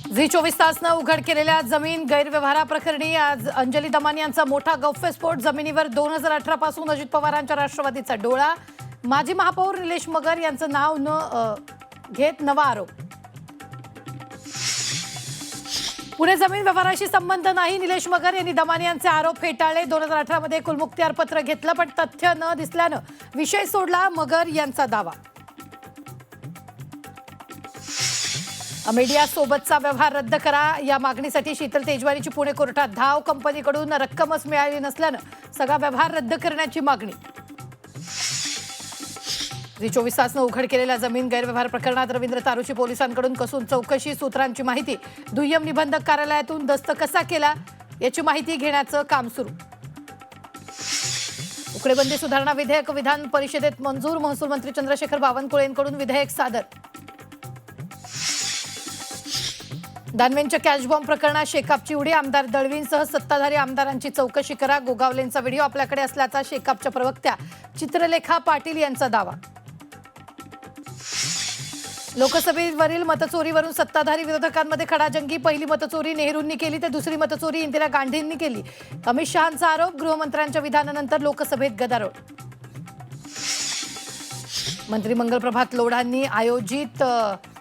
Zee 24 तासनं उघड केलेल्या जमीन गैरव्यवहाराप्रकरणी आज अंजली दमानी यांचा मोठा गौप्यस्फोट। जमिनीवर 2018 पासून अजित पवारांच्या राष्ट्रवादीचा डोळा। माजी महापौर निलेश मगर यांचं नाव न घेत नवा आरोप। पुणे जमीन व्यवहाराशी संबंध नाही, निलेश मगर यांनी दमानी यांचे आरोप फेटाळले। 2018 मध्ये कुलमुखत्यार पत्र घेतलं पण तथ्य न दिसल्यानं विषय सोडला, मगर यांचा दावा। मीडिया सोबतचा व्यवहार रद्द करा या मागणीसाठी शीतल तेजवानीची पुणे कोर्टात धाव। कंपनीकडून रक्कमच मिळाली नसल्यानं सगळा व्यवहार रद्द करण्याची मागणी। झी 24 तासनं उघड केलेल्या जमीन गैरव्यवहार प्रकरणात रवींद्र तारुची पोलिसांकडून कसून चौकशी। सूत्रांची माहिती, दुय्यम निबंधक कार्यालयातून दस्त कसा केला याची माहिती घेण्याचं काम सुरू। उकडेबंदी सुधारणा विधेयक विधान परिषदेत मंजूर। महसूल मंत्री चंद्रशेखर बावनकुळेंकडून विधेयक सादर। दानवेंच्या कॅशबॉम्ब प्रकरणात शेकापची उडी। आमदार दळवींसह सत्ताधारी आमदारांची चौकशी करा। गोगावलेंचा व्हिडिओ आपल्याकडे असल्याचा शेकापच्या प्रवक्त्या चित्रलेखा पाटील यांचा दावा। लोकसभेवरील मतचोरीवरून सत्ताधारी विरोधकांमध्ये खडाजंगी। पहिली मतचोरी नेहरूंनी केली तर दुसरी मतचोरी इंदिरा गांधींनी केली, अमित शहांचा आरोप। गृहमंत्र्यांच्या विधानानंतर लोकसभेत गदारोळ। मंत्री मंगलप्रभात लोढांनी आयोजित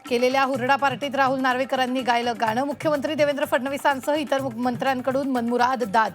केलेल्या हुरडा पार्टीत राहुल नार्वेकरांनी गायलं गाणं। मुख्यमंत्री देवेंद्र फडणवीसांसह इतर मंत्र्यांकडून मनमुराद दाद।